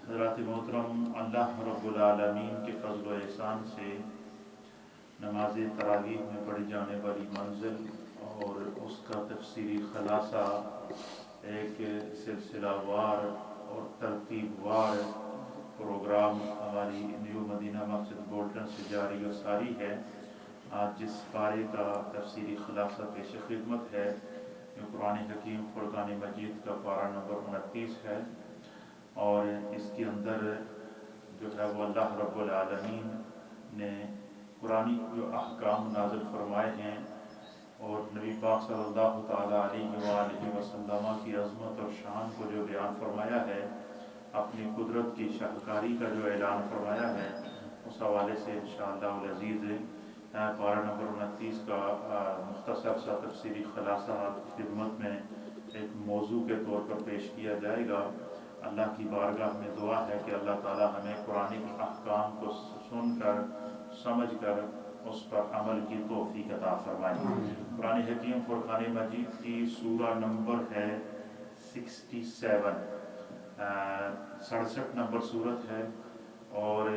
حضرات محترم، اللہ رب العالمین کے فضل و احسان سے نماز تراویح میں پڑھی جانے والی منزل اور اس کا تفصیلی خلاصہ ایک سلسلہ وار اور ترتیب وار پروگرام ہماری نیو مدینہ مسجد گولڈن سے جاری و ساری ہے۔ آج جس پارے کا تفصیلی خلاصہ پیش خدمت ہے یہ قرآن حکیم فرقان مجید کا پارہ نمبر 29 ہے، اور اس کے اندر جو ہے وہ اللہ رب العالمین نے قرآن جو احکام نازل فرمائے ہیں اور نبی پاک صلی اللہ تعالیٰ علیہ وآلہ وسلم کی عظمت اور شان کو جو بیان فرمایا ہے، اپنی قدرت کی شاہکاری کا جو اعلان فرمایا ہے، اس حوالے سے انشاءاللہ العزیز پارہ نمبر 29 کا مختصر سا تفصیلی خلاصہ خدمت میں ایک موضوع کے طور پر پیش کیا جائے گا۔ اللہ کی بارگاہ میں دعا ہے کہ اللہ تعالی ہمیں قرآن کے احکام کو سن کر سمجھ کر اس پر عمل کی توفیق عطا فرمائے۔ قرآن حکیم فرقان مجید کی سورہ نمبر ہے 67، 67 نمبر سورت ہے، اور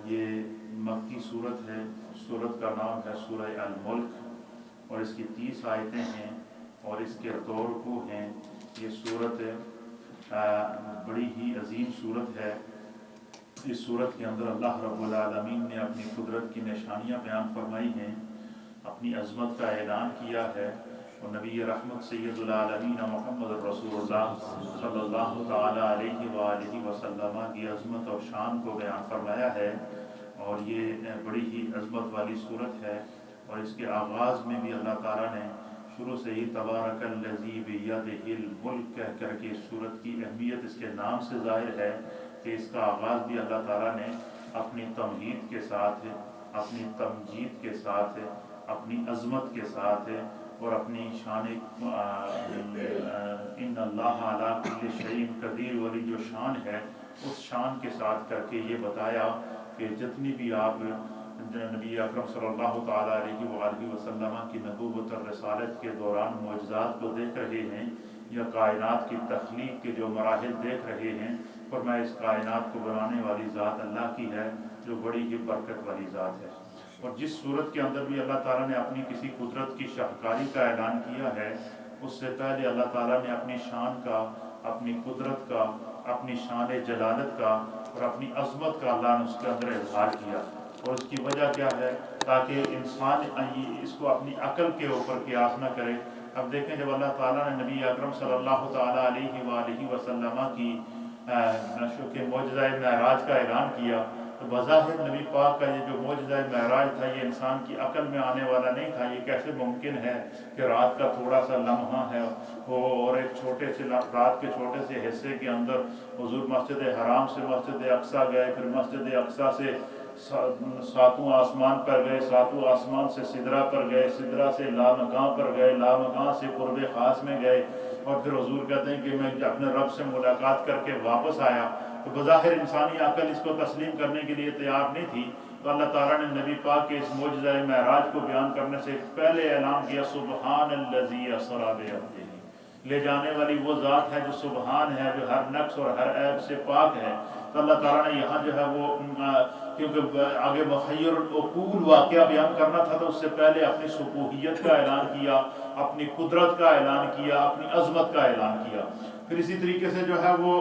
یہ مکی سورت ہے۔ سورت کا نام ہے سورہ الملک، اور اس کی 30 آیتیں ہیں اور اس کے 2 رکوع ہیں۔ یہ سورت بڑی ہی عظیم صورت ہے۔ اس صورت کے اندر اللہ رب العالمین نے اپنی قدرت کی نشانیاں بیان فرمائی ہیں، اپنی عظمت کا اعلان کیا ہے، اور نبی رحمت سید العالمین محمد رسول اللہ صلی اللہ تعالیٰ علیہ وآلہ وسلم کی عظمت اور شان کو بیان فرمایا ہے، اور یہ بڑی ہی عظمت والی صورت ہے۔ اور اس کے آغاز میں بھی اللہ تعالیٰ نے شروع سے ہی تبارک الذی بیدہ الملک کہہ کر کے اس صورت کی اہمیت اس کے نام سے ظاہر ہے کہ اس کا آغاز بھی اللہ تعالیٰ نے اپنی تمجید کے ساتھ، اپنی تمجید کے ساتھ، اپنی عظمت کے ساتھ اور اپنی شان ان اللہ علی کل شیء قدیر والی جو شان ہے اس شان کے ساتھ کر کے یہ بتایا کہ جتنی بھی آپ نبی اکرم صلی اللہ تعالیٰ علیہ وآلہ وسلم کی نبوت اور رسالت کے دوران معجزات کو دیکھ رہے ہیں یا کائنات کی تخلیق کے جو مراحل دیکھ رہے ہیں، فرمایا اس کائنات کو بنانے والی ذات اللہ کی ہے جو بڑی ہی برکت والی ذات ہے۔ اور جس صورت کے اندر بھی اللہ تعالیٰ نے اپنی کسی قدرت کی شاہکاری کا اعلان کیا ہے، اس سے پہلے اللہ تعالیٰ نے اپنی شان کا، اپنی قدرت کا، اپنی شان جلالت کا اور اپنی عظمت کا اللہ نے اس کے اندر اظہار کیا۔ اور اس کی وجہ کیا ہے؟ تاکہ انسان اس کو اپنی عقل کے اوپر قیاس نہ کرے۔ اب دیکھیں جب اللہ تعالیٰ نے نبی اکرم صلی اللہ تعالیٰ علیہ وآلہ وسلم کی معجزہ معراج کا اعلان کیا تو بظاہر نبی پاک کا یہ جو معجزہ معراج تھا یہ انسان کی عقل میں آنے والا نہیں تھا۔ یہ کیسے ممکن ہے کہ رات کا تھوڑا سا لمحہ ہے اور ایک چھوٹے سے رات کے چھوٹے سے حصے کے اندر حضور مسجد حرام سے مسجد اقصیٰ گئے، پھر مسجد اقصیٰ سے 7واں آسمان پر گئے، 7واں آسمان سے سدرہ پر گئے، سدرہ سے لامکاں پر گئے، لامکاں سے قرب خاص میں گئے، اور پھر حضور کہتے ہیں کہ میں اپنے رب سے ملاقات کر کے واپس آیا۔ تو بظاہر انسانی عقل اس کو تسلیم کرنے کے لیے تیار نہیں تھی، تو اللہ تعالیٰ نے نبی پاک کے اس معجزہ معراج کو بیان کرنے سے پہلے اعلان کیا سبحان الذی اسری بعبدہ، لے جانے والی وہ ذات ہے جو سبحان ہے، جو ہر نقص اور ہر عیب سے پاک ہے۔ تو اللہ تعالیٰ نے یہاں جو ہے وہ کیونکہ آگے مخیر العقول واقعہ بیان کرنا تھا تو اس سے پہلے اپنی سبوحیت کا اعلان کیا، اپنی قدرت کا اعلان کیا، اپنی عظمت کا اعلان کیا۔ پھر اسی طریقے سے جو ہے وہ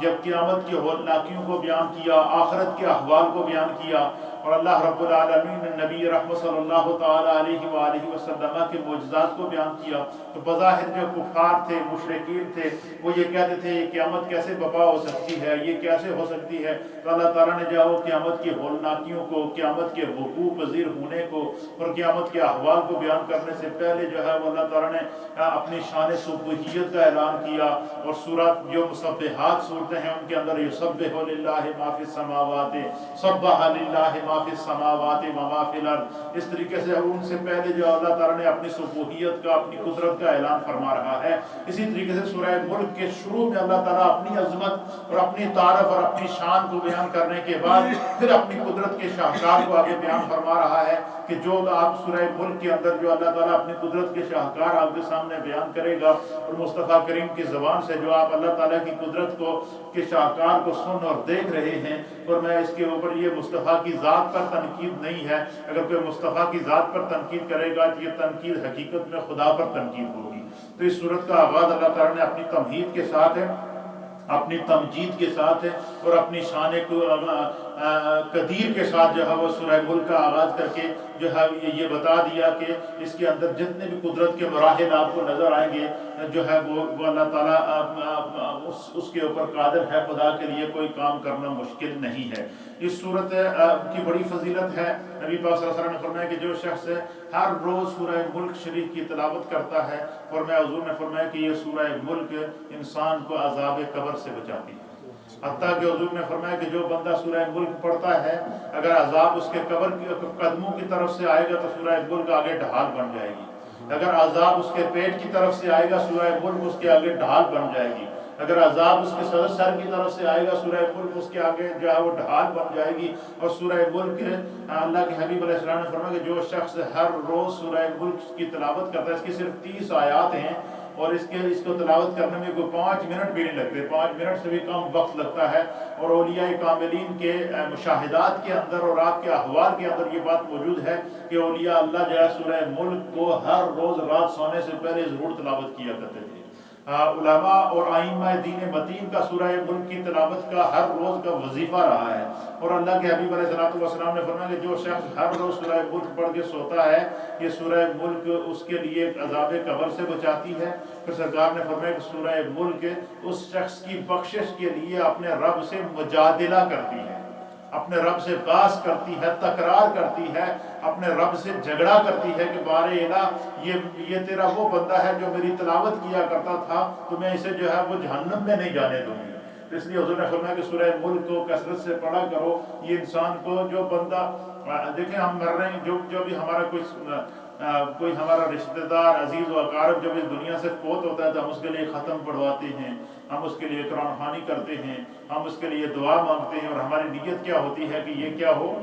جب قیامت کی ہولناکیوں کو بیان کیا، آخرت کے احوال کو بیان کیا، اور اللہ رب العالمین نے نبی رحمت صلی اللہ تعالیٰ علیہ وآلہ وسلم کے معجزات کو بیان کیا، تو بظاہر جو کفار تھے، مشرکین تھے، وہ یہ کہتے تھے یہ قیامت کیسے برپا ہو سکتی ہے، یہ کیسے ہو سکتی ہے۔ تو اللہ تعالیٰ نے جو قیامت کی ہولناکیوں کو، قیامت کے وقوع پذیر ہونے کو اور قیامت کے احوال کو بیان کرنے سے پہلے جو ہے وہ اللہ تعالیٰ نے اپنی شان سبوحیت کا اعلان کیا، اور سورت جو مسبحات صورتیں ہیں ان کے اندر یسبح للہ ما فی السماوات، سبح للہ ما فی السماوات و ما فی الارض، اس طریقے سے ان سے پہلے جو اللہ تعالیٰ نے اپنی سبوحیت کا، اپنی قدرت کا اعلان فرما رہا ہے۔ اسی طریقے سے سورہ ملک کے شروع میں اللہ تعالیٰ اپنی عظمت اور اپنی تعارف اور اپنی شان کو بیان کرنے کے بعد پھر اپنی قدرت کے شاہکار کو آگے بیان فرما رہا ہے کہ جو آپ سورہ ملک کے اندر جو اللہ تعالیٰ اپنی قدرت کے شاہکار آپ کے سامنے بیان کرے گا، اور مصطفیٰ کریم کی زبان سے جو آپ اللہ تعالیٰ کی قدرت صورت کو کہ شاہکار کو سن اور دیکھ رہے ہیں، اور میں اس کے اوپر یہ مصطفیٰ کی ذات پر تنقید نہیں ہے، اگر کوئی مصطفیٰ کی ذات پر تنقید کرے گا تو یہ تنقید حقیقت میں خدا پر تنقید ہوگی۔ تو اس صورت کا آغاز اللہ تعالیٰ نے اپنی تمہید کے ساتھ ہے، اپنی تمجید کے ساتھ ہے، اور اپنی شان قدیر کے ساتھ جو ہے وہ سورہ ملک کا آغاز کر کے جو ہے یہ بتا دیا کہ اس کے اندر جتنے بھی قدرت کے مراحل آپ کو نظر آئیں گے جو ہے وہ اللہ تعالیٰ اس کے اوپر قادر ہے، خدا کے لیے کوئی کام کرنا مشکل نہیں ہے۔ اس صورت کی بڑی فضیلت ہے، نبی پاک صلی اللہ علیہ وسلم نے فرمایا کہ جو شخص ہر روز سورہ ملک شریف کی تلاوت کرتا ہے، اور میں حضور نے فرمایا کہ یہ سورہ ملک انسان کو عذاب قبر سے بچاتی ہے۔ حتیٰ کہ حضور نے فرمایا کہ جو بندہ سورہ ملک پڑھتا ہے، اگر عذاب اس کے قبر کی قدموں کی طرف سے آئے گا تو سورہ ملک آگے ڈھال بن جائے گی، اگر عذاب اس کے پیٹ کی طرف سے آئے گا سورہ ملک اس کے آگے ڈھال بن جائے گی، اگر عذاب اس کے سر کی طرف سے آئے گا سورہ ملک اس کے آگے جو ہے وہ ڈھال بن جائے گی۔ اور سورہ ملک اللہ کے حبیب علیہ السلام نے فرمایا کہ جو شخص ہر روز سورہ ملک کی تلاوت کرتا ہے، اس کی صرف 30 آیات ہیں، اور اس کو تلاوت کرنے میں کوئی 5 منٹ بھی نہیں لگتے، 5 منٹ سے بھی کم وقت لگتا ہے، اور اولیاء کاملین کے مشاہدات کے اندر اور آپ کے احوال کے اندر یہ بات موجود ہے کہ اولیاء اللہ جو ہے سورہ ملک کو ہر روز رات سونے سے پہلے ضرور تلاوت کیا کرتے تھے۔ علماء اور ائمہ دین متین کا سورہ ملک کی تلاوت کا ہر روز کا وظیفہ رہا ہے، اور اللہ کے حبیب علیہ السلام نے فرمایا کہ جو شخص ہر روز سورہ ملک پڑھ کے سوتا ہے، یہ سورہ ملک اس کے لیے عذاب قبر سے بچاتی ہے۔ پھر سرکار نے فرمایا کہ سورہ ملک اس شخص کی بخشش کے لیے اپنے رب سے مجادلہ کرتی ہے، اپنے رب سے بحث کرتی ہے، تکرار کرتی ہے، اپنے رب سے جھگڑا کرتی ہے کہ بار الہ یہ تیرا وہ بندہ ہے جو میری تلاوت کیا کرتا تھا، تو میں اسے جو ہے وہ جہنم میں نہیں جانے دوں گی۔ اس لیے حضور نے فرمایا کہ سورہ ملک کو کثرت سے پڑھا کرو۔ یہ انسان کو جو بندہ دیکھیں ہم مر رہے ہیں، جو بھی ہمارا کوئی ہمارا رشتہ دار عزیز و اقارب جب اس دنیا سے فوت ہوتا ہے تو ہم اس کے لیے ختم پڑھواتے ہیں، ہم اس کے لیے قرآن خوانی کرتے ہیں، ہم اس کے لیے دعا مانگتے ہیں، اور ہماری نیت کیا ہوتی ہے کہ یہ کیا ہو،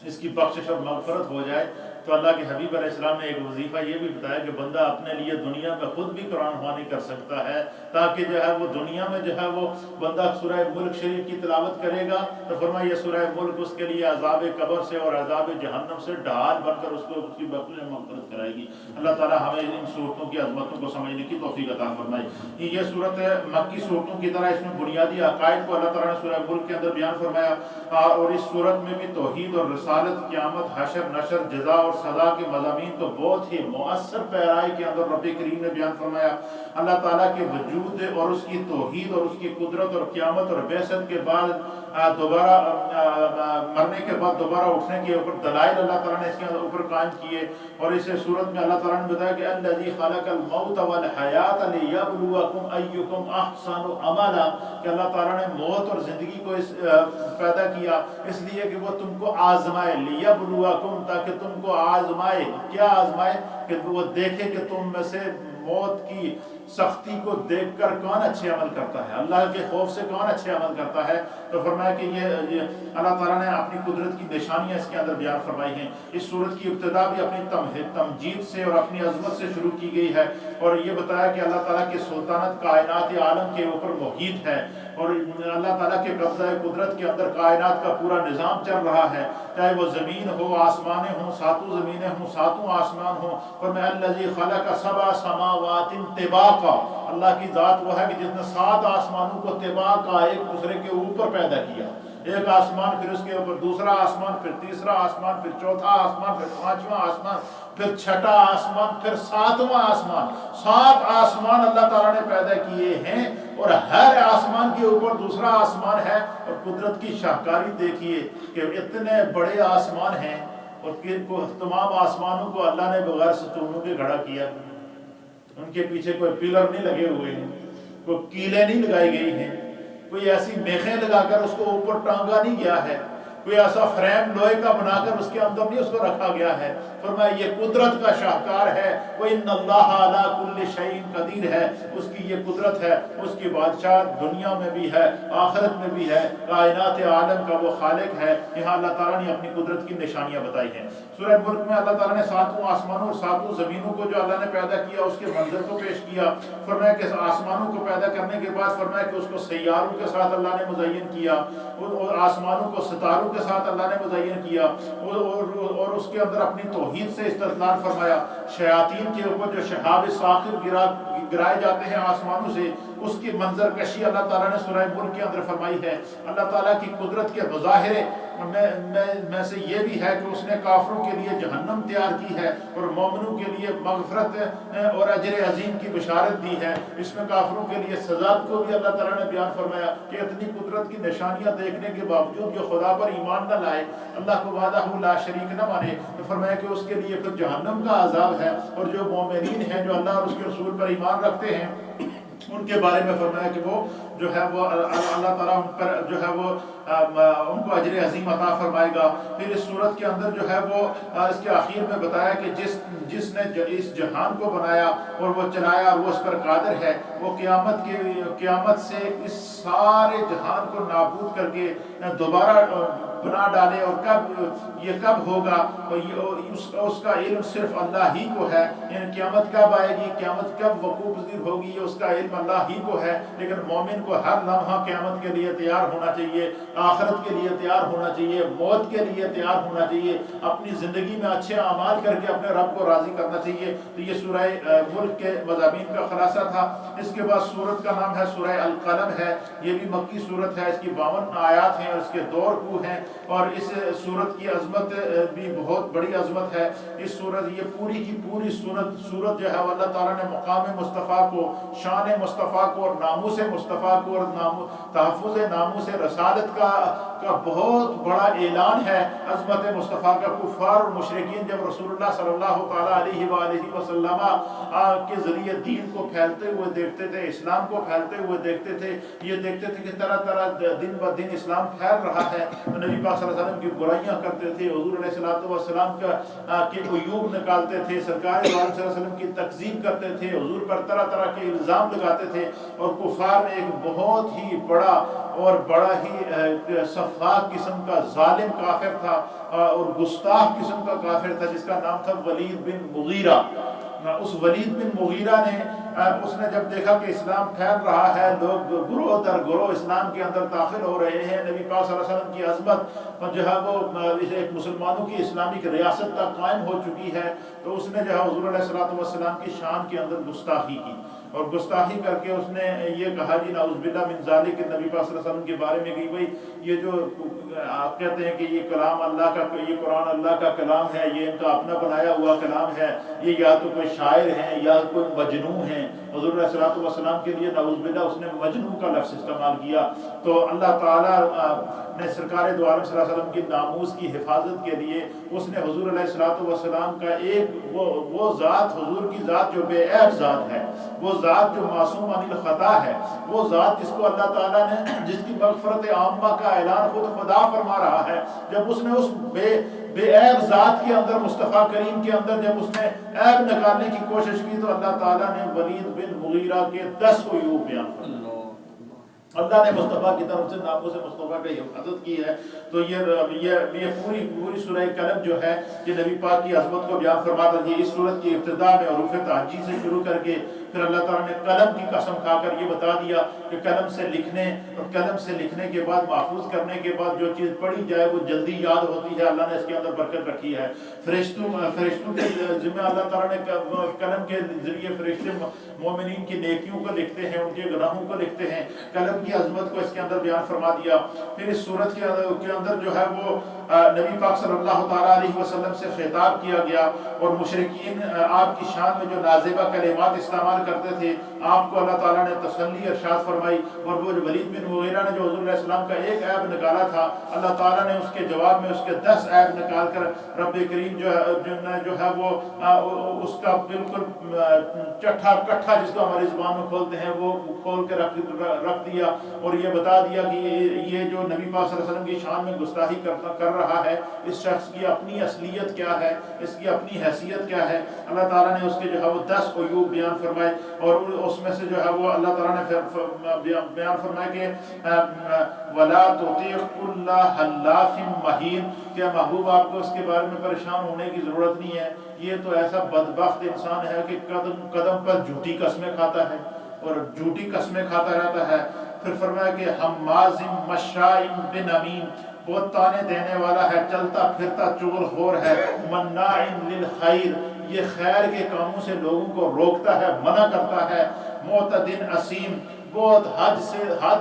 اس کی بخشش اور مغفرت ہو جائے۔ تو اللہ کے حبیب علیہ السلام نے ایک وظیفہ یہ بھی بتایا کہ بندہ اپنے لیے دنیا میں خود بھی قرآن خوانی کر سکتا ہے، تاکہ جو ہے وہ دنیا میں جو ہے وہ بندہ سورہ ملک شریف کی تلاوت کرے گا تو فرمایا یہ سورہ ملک اس کے لیے عذاب قبر سے اور عذاب جہنم سے ڈھال بن کر اس کی بخشش مغفرت کرائے گی۔ اللہ تعالی ہمیں ان صورتوں کی عظمتوں کو سمجھنے کی توفیق عطا فرمائے۔ یہ صورت مکی صورتوں کی طرح اس میں بنیادی عقائد کو اللہ تعالیٰ نے سورہ ملک کے اندر بیان فرمایا، اور اس صورت میں بھی توحید اور رسالت، قیامت، حشر، نشر، جزا اور سزا کے مضامین کو بہت ہی مؤثر پیرائی کے اندر رب کریم نے بیان فرمایا۔ اللہ تعالیٰ کے وجود اور اس کی توحید اور اس کی قدرت اور قیامت اور بعثت کے بعد دوبارہ مرنے کے بعد دوبارہ اٹھنے کے اوپر دلائل اللہ تعالیٰ نے اس کے اوپر قائم کیے، اور اس صورت میں اللہ تعالیٰ نے بتایا کہ الذی خلق الموت والحیات لیبلوکم ایکم احسن عملا، کہ اللہ تعالیٰ نے موت اور زندگی کو پیدا کیا اس لیے کہ وہ تم کو آزمائے، لیبلوکم، تاکہ تم کو آزمائے۔ کیا آزمائے؟ کہ وہ دیکھے کہ تم میں سے موت کی سختی کو دیکھ کر کون اچھے عمل کرتا ہے، اللہ کے خوف سے کون اچھے عمل کرتا ہے۔ تو فرمایا کہ یہ اللہ تعالیٰ نے اپنی قدرت کی نشانیاں اس کے اندر بیان فرمائی ہیں۔ اس صورت کی ابتدا بھی اپنی تمجید سے اور اپنی عظمت سے شروع کی گئی ہے، اور یہ بتایا کہ اللہ تعالیٰ کی سلطنت کائنات عالم کے اوپر محیط ہے، اور اللہ تعالیٰ کے قبضہ قدرت کے اندر کائنات کا پورا نظام چل رہا ہے، چاہے وہ زمین ہو، آسمانیں ہوں، ساتوں زمینیں ہوں، ساتوں آسمان ہوں۔ فرمایا الذی خلق سبع سماوات طباقا، اللہ کی ذات وہ ہے کہ جس نے 7 آسمانوں کو طباقا ایک دوسرے کے اوپر پیدا کیا، ایک آسمان پھر اس کے اوپر دوسرا آسمان، پھر تیسرا آسمان، پھر چوتھا آسمان، پھر 5واں آسمان، پھر 6واں آسمان، پھر 7واں آسمان۔ 7 آسمان اللہ تعالیٰ نے پیدا کیے ہیں، اور ہر آسمان کے اوپر دوسرا آسمان ہے۔ اور قدرت کی شاہکاری دیکھیے کہ اتنے بڑے آسمان ہیں، اور تمام آسمانوں کو اللہ نے بغیر ستونوں کے کھڑا کیا، ان کے پیچھے کوئی پلر نہیں لگے ہوئے ہیں، کوئی کیلیں نہیں لگائی گئی ہیں، کوئی ایسی میخیں لگا کر اس کو اوپر ٹانگا نہیں گیا ہے، کوئی ایسا فریم لوہے کا بنا کر اس کے اندر نہیں اس کو رکھا گیا ہے. فرمایا یہ قدرت کا شاہکار ہے. وَإِنَّ اللَّهَ عَلَىٰ كُلِّ شَيْءٍ قدیر ہے. اس کی یہ قدرت ہے, اس کی بادشاہ دنیا میں بھی ہے, آخرت میں بھی ہے, کائنات عالم کا وہ خالق ہے. یہاں اللہ تعالیٰ نے اپنی قدرت کی نشانیاں بتائی ہیں. سورہ ملک میں اللہ تعالیٰ نے ساتوں آسمانوں اور ساتوں زمینوں کو جو اللہ نے پیدا کیا اس کے منظر کو پیش کیا. فرمایا کہ اس کو پیدا کرنے کے بعد فرمایا کہ اس کو سیاروں کے ساتھ اللہ نے مزین کیا, اور آسمانوں کو ستاروں کے ساتھ اللہ نے مزین کیا, اور اس کے اندر اپنی توحید سے استدلال فرمایا. شیاطین کے اوپر جو شہاب ثاقب گرائے جاتے ہیں آسمانوں سے, اس کی منظر کشی اللہ تعالیٰ نے سورہ ملک کے اندر فرمائی ہے. اللہ تعالیٰ کی قدرت کے مظاہرے میں سے یہ بھی ہے کہ اس نے کافروں کے لیے جہنم تیار کی ہے اور مومنوں کے لیے مغفرت اور اجر عظیم کی بشارت دی ہے. اس میں کافروں کے لیے سزا کو بھی اللہ تعالیٰ نے بیان فرمایا کہ اتنی قدرت کی نشانیاں دیکھنے کے باوجود جو خدا پر ایمان نہ لائے, اللہ کو وحدہ لا شریک نہ مانے, تو فرمایا کہ اس کے لیے پھر جہنم کا عذاب ہے. اور جو مومنین ہیں, جو اللہ اور اس کے رسول پر ایمان رکھتے ہیں, ان کے بارے میں فرمایا کہ وہ جو ہے وہ اللہ تعالیٰ ان پر جو ہے وہ ان کو اجر عظیم عطا فرمائے گا. پھر اس صورت کے اندر جو ہے وہ اس کے آخر میں بتایا کہ جس نے اس جہان کو بنایا اور وہ چلایا اور وہ اس پر قادر ہے, وہ قیامت سے اس سارے جہان کو نابود کر کے دوبارہ بنا ڈالے. اور یہ کب ہوگا, اس کا علم صرف اللہ ہی کو ہے. یعنی قیامت کب آئے گی, قیامت کب وقوع پذیر ہوگی, اس کا علم اللہ ہی کو ہے. لیکن مومن کو ہر لمحہ قیامت کے لیے تیار ہونا چاہیے, آخرت کے لیے تیار ہونا چاہیے, موت کے لیے تیار ہونا چاہیے, اپنی زندگی میں اچھے اعمال کر کے اپنے رب کو راضی کرنا چاہیے. تو یہ سورہ ملک کے مضامین کا خلاصہ تھا. اس کے بعد سورت کا نام ہے سورہ القلم ہے. یہ بھی مکی سورت ہے, اس کی 52 آیات ہیں اور اس کے 2 رکوع ہیں. اور اس سورت کی عظمت بھی بہت بڑی عظمت ہے. اس سورت, یہ پوری کی پوری سورت جو ہے اللہ تعالیٰ نے مقام مصطفیٰ کو, شان مصطفیٰ کو اور ناموس مصطفیٰ کو اور تحفظ ناموس رسالت کا بہت بڑا اعلان ہے. عظمت مصطفیٰ کا کفار اور مشرکین جب رسول اللہ صلی اللہ تعالیٰ علیہ وآلہ وسلم کے ذریعے دین کو پھیلتے ہوئے دیکھتے تھے, اسلام کو پھیلتے ہوئے دیکھتے تھے, یہ دیکھتے تھے کہ طرح طرح دن بہ دن اسلام پھیل رہا ہے, تو نبی پاک صلی اللہ علیہ وسلم کی برائیاں کرتے تھے, حضور علیہ السلام کے عیوب نکالتے تھے, سرکار صلی اللہ علیہ وسلم کی تکذیب کرتے تھے, حضور پر طرح طرح کے الزام لگاتے تھے. اور کفار میں ایک بہت ہی بڑا ہی سفاک قسم کا ظالم کافر تھا اور گستاخ قسم کا کافر تھا, جس کا نام تھا ولید بن مغیرہ. اس ولید بن مغیرہ نے اس نے جب دیکھا کہ اسلام پھیل رہا ہے, لوگ گروہ در گروہ اسلام کے اندر داخل ہو رہے ہیں, نبی پاک صلی اللہ علیہ وسلم کی عظمت جو ہے وہ ایک مسلمانوں کی اسلامک ریاست تک قائم ہو چکی ہے, تو اس نے جو ہے حضور علیہ السلام کی شان کے اندر گستاخی کی. اور گستاخی کر کے اس نے یہ کہا, جی نعوذ باللہ من ذالک, کہ نبی پاک صلی اللہ علیہ وسلم کے بارے میں کہ بھائی یہ جو آپ کہتے ہیں کہ یہ کلام اللہ کا, یہ قرآن اللہ کا کلام ہے, یہ ان کا اپنا بنایا ہوا کلام ہے, یہ یا تو کوئی شاعر ہیں یا کوئی مجنون ہیں. حضور علیہ السلام کے لیے نعوذ باللہ اس نے مجنون کا لفظ استعمال کیا. تو اللہ تعالیٰ نے سرکار دو عالم صلی اللہ علیہ وسلم کی ناموس کی حفاظت کے لیے اس نے حضور علیہ السلام کا ایک وہ ذات, حضور کی ذات جو بے عیب ذات ہے, وہ ذات جو معصوم عن الخطا ہے, وہ ذات جس کو اللہ تعالیٰ نے, جس کی مغفرت عامہ کا اعلان خود خدا فرما رہا ہے, جب اس نے اس بے عیب ذات کے اندر, مصطفیٰ کریم کے اندر جب اس نے عیب نکالنے کی کوشش کی, تو اللہ تعالیٰ نے ولید بن مغیرہ کے 10 عیوب بیان فرمائے. اللہ نے مصطفیٰ کی طرف سے ناموس مصطفیٰ کی حفاظت کی ہے. تو یہ پوری سورہ قلم جو ہے یہ نبی پاک کی عظمت کو بیان فرماتا ہے. اس سورت کی ابتدا میں حروف تہجی سے شروع کر کے پھر اللہ تعالیٰ نے قلم کی قسم کھا کر یہ بتا دیا کہ قلم سے لکھنے اور قلم سے لکھنے کے بعد محفوظ کرنے کے بعد جو چیز پڑھی جائے وہ جلدی یاد ہوتی ہے. اللہ نے اس کے اندر برکت رکھی ہے. فرشتوں کے ذمہ اللہ تعالیٰ نے قلم کے ذریعے فرشتے مومنین کی نیکیوں کو لکھتے ہیں, ان کے گناہوں کو لکھتے ہیں. قلم کی عظمت کو اس کے اندر بیان فرما دیا. پھر اس سورت کے اندر جو ہے وہ نبی پاک صلی اللہ تعالیٰ علیہ وسلم سے خطاب کیا گیا, اور مشرکین آپ کی شان میں جو نازیبہ کلمات استعمال کرتے تھے آپ کو اللہ تعالیٰ نے تسلی ارشاد فرمائی، اور وہ جو ولید بن مغیرہ نے جو حضور علیہ السلام کا ایک عیب نکالا تھا، اللہ تعالیٰ نے اس کے جواب میں اس کے 10 عیب نکال کر رب کریم جو ہے وہ اس کا بالکل چٹھا کٹھا جس کو ہماری زبان میں کھولتے ہیں وہ کھول کے رکھ دیا، اور یہ بتا دیا کہ یہ جو نبی پاک صلی اللہ علیہ وسلم کی شان میں گستاخی کر رہا ہے، اس شخص کی اپنی اصلیت کیا ہے، اس کی اپنی حیثیت کیا ہے۔ اللہ تعالیٰ نے اس کے جو ہے وہ 10 عیوب بیان فرمائے، اور اس میں سے جو ہے وہ اللہ تعالیٰ نے بیان فرمایا کہ وَلَا تُطِعْ كُلَّ حَلَّافٍ مَّهِينٍ، کہ محبوب آپ کو اس کے بارے میں پریشان ہونے کی ضرورت نہیں ہے، یہ تو ایسا بدبخت انسان ہے کہ قدم قدم پر جھوٹی قسمیں کھاتا ہے اور جھوٹی قسمیں کھاتا رہتا ہے۔ پھر فرمایا کہ حماز مشاء بنمیم، بہت تانے دینے والا ہے، چلتا پھرتا چغل خور ہے، مناع للخیر، یہ خیر کے کاموں سے لوگوں کو روکتا ہے، منع کرتا ہے، معتد اثیم، بہت حد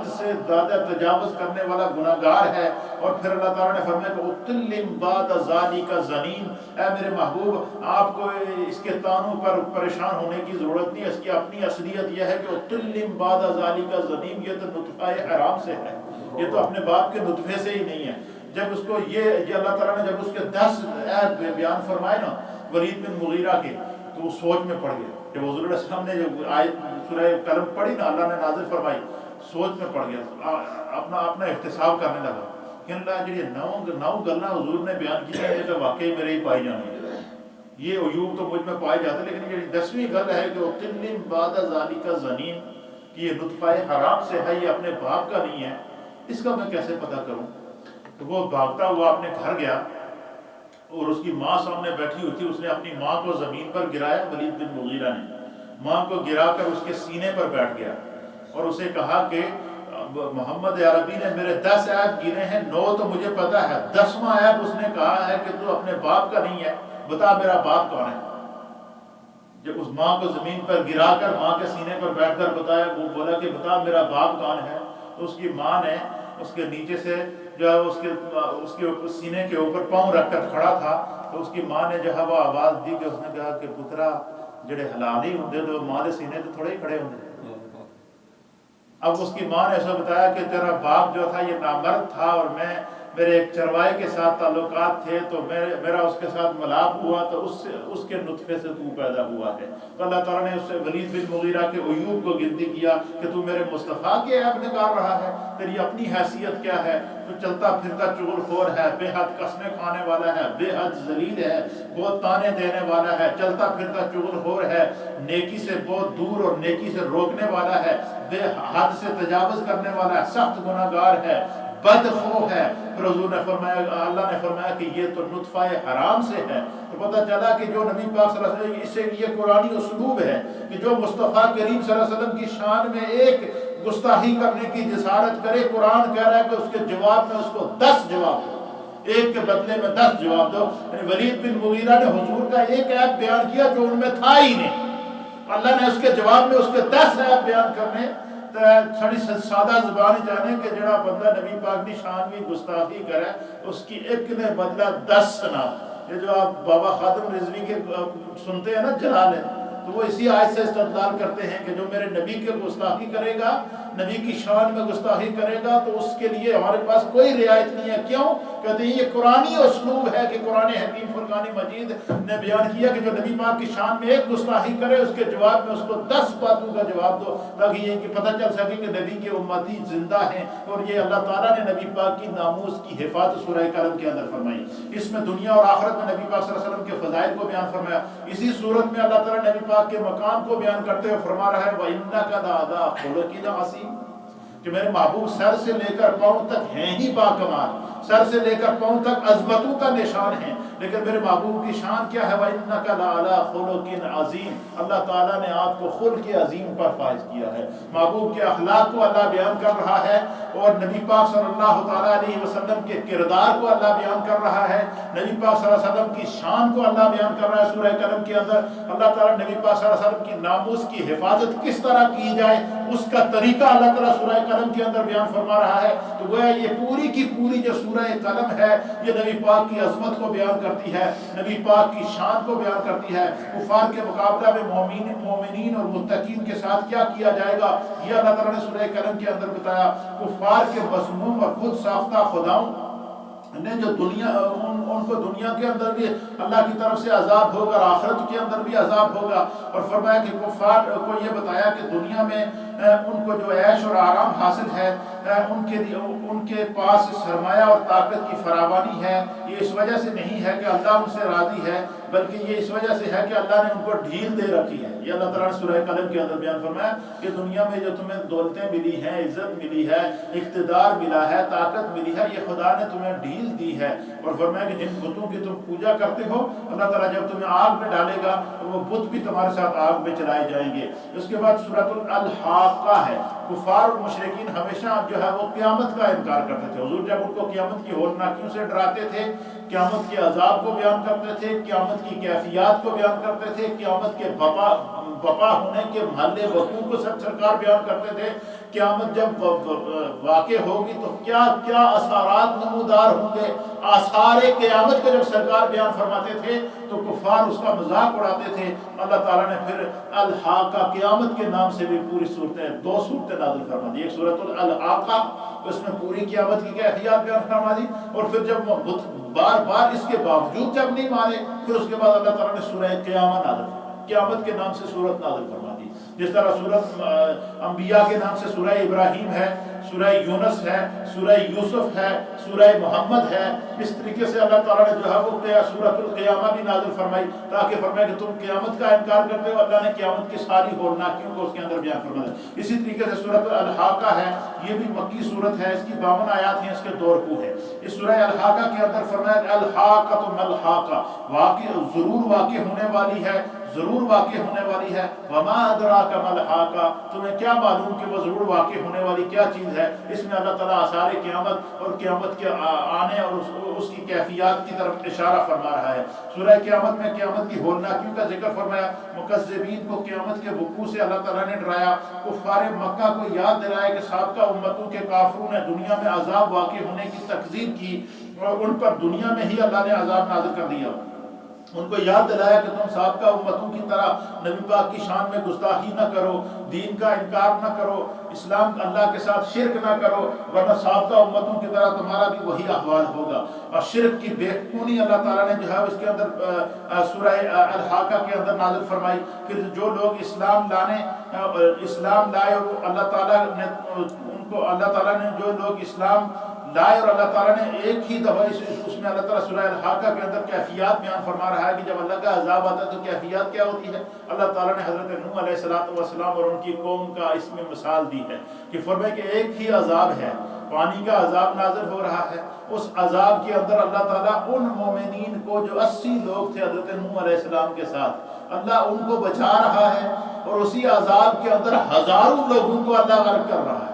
سے زیادہ تجاوز کرنے والا گناہگار ہے۔ اور پھر اللہ تعالیٰ نے فرمایا کہ اتلم بعد ذالک زنیم، اے میرے محبوب آپ کو اس کے تانوں پر پریشان ہونے کی ضرورت نہیں ہے، اس کی اپنی اصلیت یہ ہے کہ اتلم بعد ذالک زنیم، یہ تو نطفہ حرام سے ہے، یہ تو اپنے باپ کے نطفے سے ہی نہیں ہے۔ جب اس کو یہ اللہ تعالیٰ نے جب اس کے 10 عیب بیان فرمائے نا ولید بن مغیرہ کے، تو وہ سوچ میں پڑ گیا۔ جب حضور علیہ السلام نے جب آیت سورہ قلم پڑھی نا، اللہ نے نازل فرمائی، سوچ میں پڑ گیا، اپنا احتساب کرنے لگا کہ اللہ جی 9 گلاں حضور نے بیان کی ہیں، یہ تو واقعی میرے ہی پائی جانی ہے، یہ عیوب تو مجھ میں پائے جاتے، لیکن یہ 10ویں گل ہے کہ اتلم بعد ذالک زنیم، کہ یہ نطفہ حرام سے ہے، یہ اپنے باپ کا نہیں ہے، اس کا میں کیسے پتہ کروں؟ تو وہ بھاگتا ہوا اپنے گھر گیا، اور اس کی ماں سامنے بیٹھی ہوئی تھی، اس نے اپنی ماں کو زمین پر گرایا، ولید بن مغیرہ نے ماں کو گرا کر اس کے سینے پر بیٹھ گیا، اور اسے کہا کہ محمد عربی نے میرے 10 عیب گنے ہیں، 9 تو مجھے پتا ہے، 10واں عیب اس نے کہا ہے کہ تو اپنے باپ کا نہیں ہے، بتا میرا باپ کون ہے۔ جب اس ماں کو زمین پر گرا کر ماں کے سینے پر بیٹھ کر بتایا، وہ بولا کہ بتا میرا باپ کون ہے، تو اس کی ماں نے اس کے نیچے سے جو ہے اس کے سینے کے اوپر پاؤں رکھ کر کھڑا تھا، تو اس کی ماں نے جو ہے وہ آواز دی کہ اس نے کہا کہ پترا جڑے حلال ہی ہوندے تو ماں دے سینے تو تھوڑے ہی کھڑے ہوندے۔ اب اس کی ماں نے ایسا بتایا کہ تیرا باپ جو تھا یہ نامرد تھا، اور میرے ایک چروائے کے ساتھ تعلقات تھے، تو میرا اس کے ساتھ ملاپ ہوا، تو اس کے نطفے سے تو پیدا ہوا ہے۔ تو اللہ تعالیٰ نے اس سے ولید بن مغیرہ کے عیوب کو گنتی کیا کہ تو میرے مصطفیٰ کے عیب نکال رہا ہے، تیری اپنی حیثیت کیا ہے، تو چلتا پھرتا چغل خور ہے، بے حد قسمیں کھانے والا ہے، بے حد ذلیل ہے، بہت تانے دینے والا ہے، چلتا پھرتا چغل خور ہے، نیکی سے بہت دور اور نیکی سے روکنے والا ہے، بے حد سے تجاوز کرنے والا ہے، سخت گناہگار ہے، بدخو ہے۔ پھر حضور نے فرمایا، اللہ نے فرمایا کہ یہ تو نطفہ حرام سے ہے۔ تو پتہ چلا کہ جو نبی پاک صلی اللہ علیہ وسلم، اس سے یہ قرآنی اسلوب ہے کہ جو مصطفیٰ کریم صلی اللہ علیہ وسلم کی شان میں ایک گستاخی کرنے کی جسارت کرے، قرآن کہہ رہا ہے کہ اس کے جواب میں اس کو 10 جواب دو، ایک کے بدلے میں 10 جواب دو۔ یعنی ولید بن مغیرہ نے حضور کا ایک عیب بیان کیا جو ان میں تھا ہی نہیں، اللہ نے اس کے جواب میں اس کے 10 عیب بیان کرنے۔ سڑی سادہ زبان جانے کہ جڑا بندہ نبی پاک کی شان میں گستاخی کرے اس کی ایک نے بدلہ 10 سنا۔ یہ جو آپ بابا خادم رضوی کے سنتے ہیں نا جلال ہے، تو وہ اسی آیت سے استدلال کرتے ہیں کہ جو میرے نبی کے گستاخی کرے گا، نبی کی شان میں گستاخی کرے گا، تو اس کے لیے ہمارے پاس کوئی رعایت نہیں ہے۔ کیوں؟ کہتے ہیں یہ قرآنی اسلوب ہے کہ قرآن حکیم فرقان مجید نے بیان کیا کہ جو نبی پاک کی شان میں ایک گستاخی کرے اس کے جواب میں اس کو 10 باتوں کا جواب دو، تاکہ یہ کہ پتہ چل سکے کہ نبی کے امتی زندہ ہیں، اور یہ اللہ تعالیٰ نے نبی پاک کی ناموس کی حفاظت سورہ قلم کے اندر فرمائی۔ اس میں دنیا اور آخرت میں نبی پاک صلی اللہ علیہ وسلم کے فضائل کو بیان فرمایا۔ اسی صورت میں اللہ تعالیٰ نبی پاک کے مقام کو بیان کرتے ہوئے فرما رہا ہے وَإِنَّكَ لَعَلَىٰ خُلُقٍ عَظِيمٍ، کہ میرے محبوب سر سے لے کر پاؤں تک ہیں ہی باکمال، سر سے لے کر پاؤں تک عظمتوں کا نشان ہے، لیکن میرے محبوب کی شان کیا ہے؟ وَإِنَّكَ لَعَلَىٰ خُلُقٍ عَظِيمٍ، اللہ تعالیٰ نے آپ کو خلق عظیم پر فائز کیا ہے۔ محبوب کے اخلاق کو اللہ بیان کر رہا ہے، اور نبی پاک صلی اللہ تعالیٰ علیہ وسلم کے کردار کو اللہ بیان کر رہا ہے، نبی پاک صلی اللہ علیہ وسلم کی شان کو اللہ بیان کر رہا ہے۔ سورہ قلم کے اندر اللہ تعالیٰ نبی پاک صلی اللہ علیہ وسلم کی ناموس کی حفاظت کس طرح کی جائے اس کا طریقہ اللہ تعالیٰ سورہ قلم کے اندر بیان فرما رہا ہے۔ تو گویا یہ پوری کی پوری جو سورہ قلم ہے یہ نبی پاک کی عظمت کو بیان کرتی ہے، نبی پاک کی شان کو بیان کرتی ہے، کفار کے مقابلہ میں مومنین اور متقین کے ساتھ کیا کیا جائے گا یہ اللہ تعالیٰ نے سورہ قلم کے اندر بتایا۔ کفار کے مذموم اور خود ساختہ خداؤں نے جو ان کو دنیا کے اندر بھی اللہ کی طرف سے عذاب ہوگا اور آخرت کے اندر بھی عذاب ہوگا، اور فرمایا کہ کفار کو یہ بتایا کہ دنیا میں ان کو جو عیش اور آرام حاصل ہے، ان کے پاس سرمایہ اور طاقت کی فراوانی ہے، یہ اس وجہ سے نہیں ہے کہ اللہ ان سے راضی ہے، بلکہ یہ اس وجہ سے ہے کہ اللہ نے ان کو ڈھیل دے رکھی ہے۔ یہ اللہ تعالیٰ نے سورہ قلم کے اندر بیان فرمایا کہ دنیا میں جو تمہیں دولتیں ملی ہیں، عزت ملی ہے، اقتدار ملا ہے، طاقت ملی ہے، یہ خدا نے تمہیں ڈھیل دی ہے، اور فرمایا کہ جن بتوں کی تم پوجا کرتے ہو اللہ تعالیٰ جب تمہیں آگ میں ڈالے گا تو وہ بت بھی تمہارے ساتھ آگ میں چلائے جائیں گے۔ اس کے بعد سورۃ الحاقہ ہے۔ کفار اور مشرکین ہمیشہ جو ہے وہ قیامت کا انکار کرتے تھے۔ حضور جب ان کو قیامت کی ہولناکیوں سے ڈراتے تھے، قیامت کے عذاب کو بیان کرتے تھے، قیامت کی کیفیات کو بیان کرتے تھے، قیامت کے بپا ہونے کے محل وقوع کو سب سرکار بیان کرتے تھے، قیامت جب واقع ہوگی تو کیا کیا اثرات نمودار ہوں گے، آثار قیامت کو جب سرکار بیان فرماتے تھے تو کفار اس کا مذاق اڑاتے تھے۔ اللہ تعالیٰ نے پھر الحاقہ قیامت کے نام سے بھی پوری صورتیں، 2 صورتیں نازل فرما دی، ایک سورۃ الحاقہ اس میں پوری قیامت کی کیفیات بیان فرما دی، اور پھر جب بار بار اس کے باوجود جب نہیں مانے پھر اس کے بعد اللہ تعالیٰ نے سورہ قیامت نازل فرما، قیامت کے نام سے سورت نازل فرما دی۔ جس طرح سورت انبیاء کے نام سے سورہ ابراہیم ہے، سورہ یونس ہے، سورہ یوسف ہے، سورہ محمد ہے، اس طریقے سے اللہ تعالیٰ نے جو ہے وہ سورۃ القیامہ بھی نازل فرمائی، تاکہ فرمائے کہ تم قیامت کا انکار کرتے ہو، اللہ نے قیامت کی ساری ہولناکیوں کو اس کے اندر بیان فرمایا۔ اسی طریقے سے سورۃ الحاقہ ہے، یہ بھی مکی صورت ہے، اس کی 52 آیات ہیں، اس کے 2 رکوع ہے۔ اس سورہ الحاقہ کے اندر فرمایا کہ الحاقہ ملحاقہ، واقع ضرور واقع ہونے والی ہے، ضرور واقع ہونے والی ہے، وما ادراک ما الحاقہ، تمہیں کیا معلوم کہ وہ ضرور واقع ہونے والی کیا چیز ہے۔ اس میں اللہ تعالیٰ آثار قیامت اور قیامت کے آنے اور اس کی کیفیات کی طرف اشارہ فرما رہا ہے۔ سورہ قیامت میں قیامت کی ہولناکیوں کا ذکر فرمایا، مکذبین کو قیامت کے وقوع سے اللہ تعالیٰ نے ڈرایا، کفار مکہ کو یاد دلایا کہ سابقہ امتوں کے کافروں نے دنیا میں عذاب واقع ہونے کی تکذیب کی اور ان پر دنیا میں ہی اللہ نے عذاب نازل کر دیا۔ ان کو یاد دلایا کہ تم سابقہ امتوں کی طرح نبی پاک کی شان میں گستاخی نہ کرو، دین کا انکار نہ کرو، اسلام اللہ کے ساتھ شرک نہ کرو، ورنہ سابقہ امتوں کی طرح تمہارا بھی وہی احوال ہوگا۔ اور شرک کی بےخونی اللہ تعالیٰ نے جو ہے اس کے اندر سورہ الحاقہ کے اندر نازل فرمائی کہ جو لوگ اسلام لائے اور اللہ تعالیٰ نے ان کو، اللہ تعالیٰ نے جو لوگ اسلام لائے اور اللہ تعالیٰ نے ایک ہی دفعہ اس میں اللہ تعالیٰ سورہ الحاقہ کے اندر کیفیات بیان فرما رہا ہے کہ جب اللہ کا عذاب آتا ہے تو کیفیات کیا ہوتی ہے۔ اللہ تعالیٰ نے حضرت نوح علیہ السلام اور ان کی قوم کا اس میں مثال دی ہے کہ فرمائے کہ ایک ہی عذاب ہے، پانی کا عذاب نازل ہو رہا ہے، اس عذاب کے اندر اللہ تعالیٰ ان مومنین کو جو 80 لوگ تھے حضرت نوح علیہ السلام کے ساتھ، اللہ ان کو بچا رہا ہے، اور اسی عذاب کے اندر ہزاروں لوگوں کو اللہ غرق کر رہا ہے۔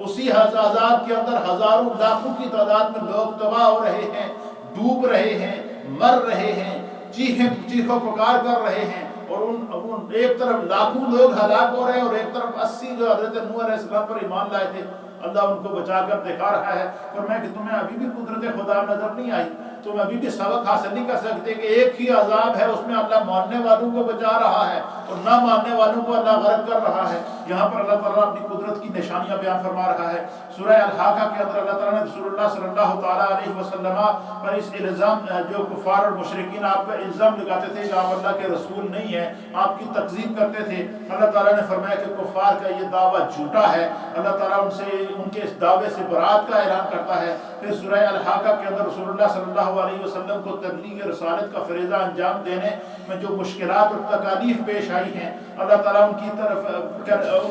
اسی عذاب کے اندر ہزاروں لاکھوں کی تعداد میں لوگ تباہ ہو رہے ہیں، ڈوب رہے ہیں، مر رہے ہیں، چیخو پکار کر رہے ہیں، اور ایک طرف لاکھوں لوگ ہلاک ہو رہے ہیں اور ایک طرف 80 جو حضرت نوح علیہ السلام پر ایمان لائے تھے اللہ ان کو بچا کر دکھا رہا ہے۔ فرمایا کہ تمہیں ابھی بھی قدرت خدا نظر نہیں آئی، تم ابھی بھی سبق حاصل نہیں کر سکتے کہ ایک ہی عذاب ہے، اس میں اللہ ماننے والوں کو بچا رہا ہے اور نہ ماننے والوں کو اللہ غرق کر رہا ہے۔ یہاں پر اللہ تعالیٰ اپنی قدرت کی نشانیاں بیان فرما رہا ہے۔ سورہ الحاقہ کے اندر اللہ تعالیٰ نے رسول اللہ صلی اللہ تعالیٰ علیہ وسلم پر اس الزام، جو کفار اور مشرکین آپ کا الزام لگاتے تھے کہ آپ اللہ کے رسول نہیں ہیں، آپ کی تکذیب کرتے تھے، اللہ تعالیٰ نے فرمایا کہ کفار کا یہ دعویٰ جھوٹا ہے، اللہ تعالیٰ ان کے اس دعوے سے برات کا اعلان کرتا ہے۔ پھر سورہ الحاقہ کے اندر رسول اللہ صلی اللہ علیہ وسلم کو تبلیغ رسالت کا فریضہ انجام دینے میں جو مشکلات اور تکالیف پیش آئی ہیں، اللہ تعالیٰ ان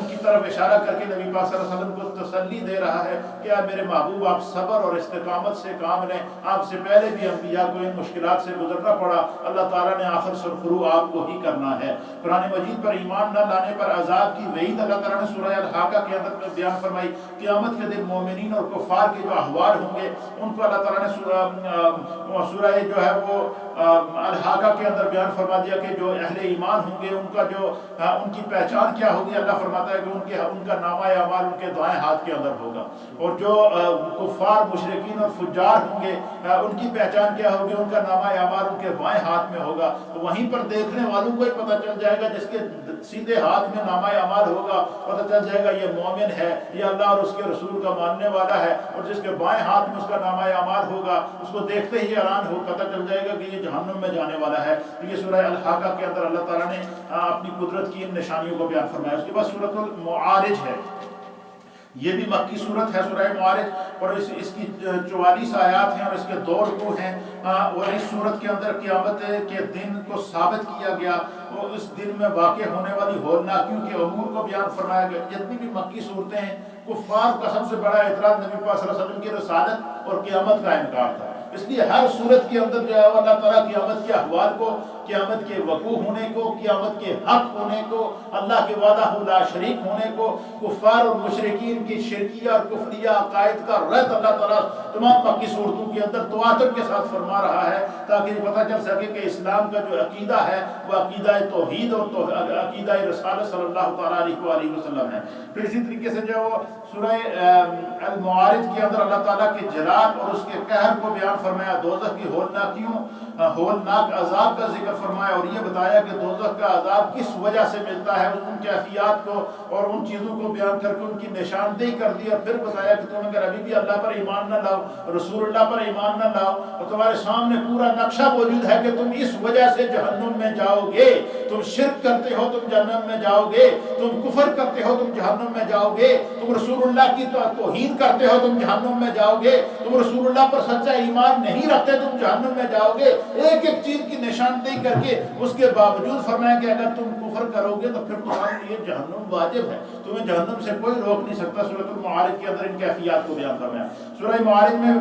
کی طرف اشارہ کر کے نبی پاک صلی اللہ علیہ وسلم کو تسلی دے رہا ہے کہ اے میرے محبوب آپ صبر اور استقامت سے کام لیں، آپ سے پہلے بھی انبیاء کو ان مشکلات سے گزرنا پڑا، اللہ تعالیٰ نے آخر سرخرو آپ کو ہی کرنا ہے۔ قرآن مجید پر ایمان نہ لانے پر عذاب کی وعید اللہ تعالیٰ نے سورہ الحاقہ کے اندر بیان فرمائی۔ قیامت کے دن مومنین اور کفار کے جو احوال ہوں گے ان کو اللہ تعالیٰ نے سورہ جو ہے وہ الحاقہ کے اندر بیان فرما دیا کہ جو اہل ایمان ہوں گے ان کا جو ان کی پہچان کیا ہوگی، اللہ فرماتا ہے کہ ان کا نامہ اعمال ان کے دائیں ہاتھ کے اندر ہوگا، اور جو کفار مشرکین اور فجار ہوں گے ان کی پہچان کیا ہوگی، ان کا نامہ اعمال ان کے بائیں ہاتھ میں ہوگا۔ تو وہیں پر دیکھنے والوں کو ہی پتہ چل جائے گا، جس کے سیدھے ہاتھ میں نامہ اعمال ہوگا پتہ چل جائے گا یہ مومن ہے، یہ اللہ اور اس کے رسول کا ماننے والا ہے، اور جس کے بائیں ہاتھ میں اس کا نامہ اعمال ہوگا اس کو دیکھتے ہی اعلان ہو پتہ چل جائے گا کہ یہ جہنم میں جانے والا ہے۔ یہ سورہ الحاقہ کے اندر اللہ تعالیٰ نے اپنی قدرت کی ان نشانیوں کو بیان فرمایا۔ اس کے بعد سورۃ المعارج ہے، یہ بھی مکی صورت ہے سورہ معارج، اور اس کی 44 آیات ہیں اور اس کے 2 رکوع ہیں، اور اس صورت کے اندر قیامت کے دن کو ثابت کیا گیا اور اس دن میں واقع ہونے والی ہولناکیوں کے امور کو بیان فرمایا گیا۔ جتنی بھی مکی صورتیں ہیں، کفار کا سب سے بڑا اعتراض نبی پاک صلی اللہ علیہ وسلم کی رسالت اور قیامت کا انکار تھا، اس لیے ہر صورت کے اندر جو ہے اللہ تعالیٰ قیامت کے احوال کو، قیامت کے وقوع ہونے کو، قیامت کے حق ہونے کو، اللہ کے وعدہ لا شریک ہونے کو، کفار اور مشرکین کی شرکیہ اور کفریہ عقائد کا رد اللہ تعالیٰ تمام مکی صورتوں کے اندر تواتر کے ساتھ فرما رہا ہے، تاکہ یہ پتہ چل سکے کہ اسلام کا جو عقیدہ ہے وہ عقیدہ توحید اور عقیدہ رسالت صلی اللہ تعالیٰ علیہ وسلم ہے۔ پھر اسی طریقے سے جو سورہ المعارج کے اندر اللہ تعالیٰ کے جلال اور اس کے قہر کو بیان فرمایا، دوزخ کی ہولناک عذاب کا ذکر فرمایا، اور یہ بتایا کہ دوزخ کا عذاب کس وجہ سے ملتا ہے، ان کیفیات کو اور ان چیزوں کو بیان کر کے ان کی نشاندہی کر دی، اور پھر بتایا کہ تم اگر ابھی بھی اللہ پر ایمان نہ لاؤ، رسول اللہ پر ایمان نہ لاؤ، اور تمہارے سامنے پورا نقشہ موجود ہے کہ تم اس وجہ سے جہنم میں جاؤ گے، تم شرک کرتے ہو تم جہنم میں جاؤ گے، تم کفر کرتے ہو تم جہنم میں جاؤ گے، تم رسول اللہ کی توہین کرتے ہو تم جہنم میں جاؤ گے، تم رسول اللہ پر سچا ایمان نہیں رکھتے تم جہنم میں جاؤ گے، ایک ایک چیز کی نشاندہی کر کے اس کے باوجود فرمایا کہ اگر تم کفر کرو گے تو پھر تمہارے لیے جہنم واجب ہے، تمہیں جہنم سے کوئی روک نہیں سکتا۔ سورۃ المعارج کے اندر ان کیفیات کو بیان فرمایا۔ سورہ معارج میں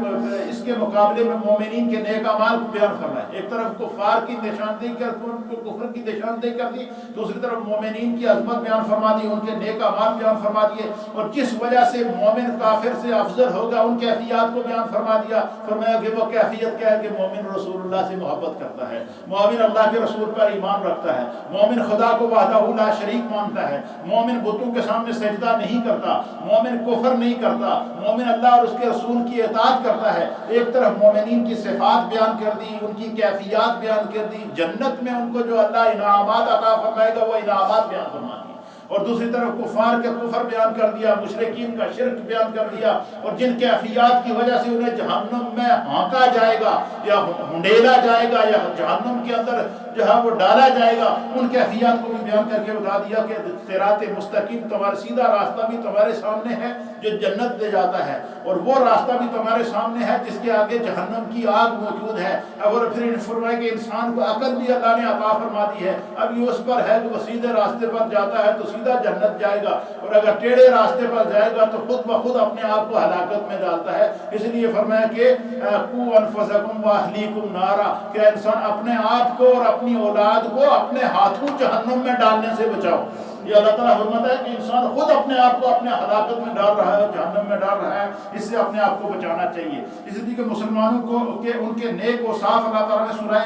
اس کے مقابلے میں مومنین کے نیک اعمال کو بیان فرمایا، ایک طرف کفار کی نشاندہی کر کے ان کو کفر کی نشاندہی کر دی، دوسری طرف مومنین کی عظمت بیان فرما دی، ان کے نیک اعمال بیان فرما دیے، اور جس وجہ سے مومن کافر سے افضل ہوگا ان کیفیات کو بیان فرما دیا، فرمایا کہ وہ کیفیت کیا ہے کہ مومن رسول اللہ سے محبت کرتا ہے، مومن اللہ کے رسول پر ایمان رکھتا ہے، مومن خدا کو وحدہ لا شریک مانتا ہے، مومن بتوں کے سامنے سجدہ نہیں کرتا، مومن کفر نہیں کرتا، مومن اللہ اور اس کے رسول کی اطاعت کرتا ہے۔ ایک طرف مومنین کی صفات بیان کر دی، ان کی کیفیات بیان کر دی، جنت میں ان کو جو اللہ انعامات عطا فرمائے گا وہ انعامات بیان فرما دی، اور دوسری طرف کفار کا کفر بیان کر دیا، مشرکین کا شرک بیان کر دیا، اور جن کیفیات کی وجہ سے انہیں جہنم میں ہانکا جائے گا یا ہنڈیلا جائے گا یا جہنم کے اندر جو ہے وہ ڈالا جائے گا، ان کیفیات کو بھی بیان کر کے بتا دیا کہ صراط مستقیم تمہارا سیدھا راستہ بھی تمہارے سامنے ہے جو جنت لے جاتا ہے، اور وہ راستہ بھی تمہارے سامنے ہے جس کے آگے جہنم کی آگ موجود ہے۔ اور پھر فرمایا کہ انسان کو عقل بھی اللہ نے عطا فرما دی ہے، اب یہ اس پر ہے کہ وہ سیدھے راستے پر جاتا ہے تو سیدھا جنت جائے گا، اور اگر ٹیڑھے راستے پر جائے گا تو خود بخود اپنے آپ کو ہلاکت میں ڈالتا ہے۔ اس لیے فرمایا کہ قوا انفسکم واہلیکم نارا، کہ انسان اپنے آپ کو اور اپنی اولاد کو اپنے ہاتھوں جہنم میں ڈالنے سے بچاؤ۔ یہ اللہ تعالیٰ فرماتا ہے کہ انسان خود اپنے آپ کو اپنے ہلاکت میں ڈال رہا ہے، جہنم میں ڈال رہا ہے، اس سے اپنے آپ کو بچانا چاہیے۔ اس لیے کہ مسلمانوں کو ان کے نیک و صاف اللہ تعالیٰ نے سورہ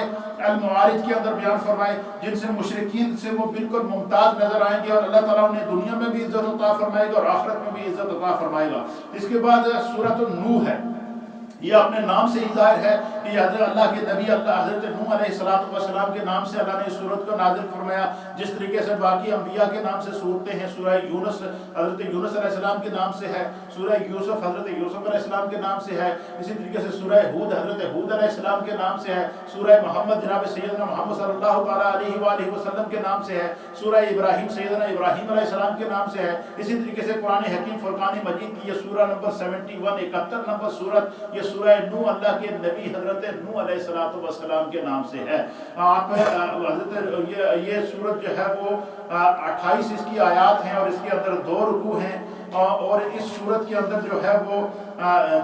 المعارج کے اندر بیان فرمائے، جن سے مشرکین سے وہ بالکل ممتاز نظر آئیں گے، اور اللہ تعالیٰ انہیں دنیا میں بھی عزت عطا فرمائے گا اور آخرت میں بھی عزت عطا فرمائے گا۔ اس کے بعد سورۃ النوح ہے، یہ اپنے نام سے ہی ظاہر ہے کہ حضرت اللہ کے نبی حضرت نوح علیہ السلام کے نام سے اللہ نے اس سورت کو نازل فرمایا، جس طریقے سے باقی انبیاء کے نام سے سورتیں ہیں۔ سورہ یونس حضرت یونس علیہ السلام کے نام سے ہے، سورہ یوسف حضرت یوسف علیہ السلام کے نام سے ہے، اسی طریقے سے سورہ ہود حضرت ہود علیہ السلام کے نام سے ہے، سورہ محمد جناب سیدنا محمد صلی اللہ تعالیٰ علیہ وآلہ وسلم کے نام سے ہے، سورہ ابراہیم سیدنا ابراہیم علیہ السلام کے نام سے ہے، اسی طریقے سے قرآن حکیم فرقان مجید کی یہ سورہ نمبر 71 71 نمبر سورت، یہ سورہ نوح اللہ کے نبی حضرت نوح علیہ السلام کے نام سے ہے۔ آپ حضرت یہ سورت جو ہے وہ 28 اس کی آیات ہیں اور اس کے اندر 2 رکوع ہیں، اور اس سورت کے اندر جو ہے وہ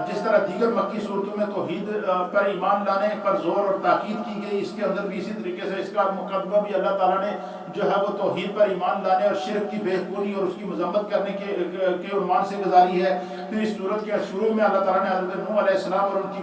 جس طرح دیگر مکی صورتوں میں توحید پر ایمان لانے پر زور اور تاکید کی گئی، اس کے اندر بھی اسی طریقے سے اس کا مقدمہ بھی اللہ تعالیٰ نے جو ہے وہ توحید پر ایمان لانے اور شرک کی بے خونی اور اس کی مذمت کرنے کے عنوان سے گزاری ہے۔ پھر اس صورت کے شروع میں اللہ تعالیٰ نے حضرت نوح علیہ السلام اور ان کی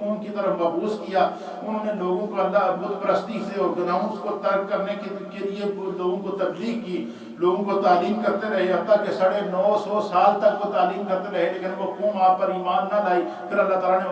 قوم کی طرف مبعوث کیا۔ انہوں نے لوگوں کو اللہ بت پرستی سے اور گناہوں کو ترک کرنے کے لیے لوگوں کو تبلیغ کی، لوگوں کو تعلیم کرتے رہے، حتیٰ کہ 950 سال تک وہ تعلیم کرتے رہے، لیکن وہ قوم آپ پر ایمان نہ لائی۔ پھر اللہ تعالیٰ نے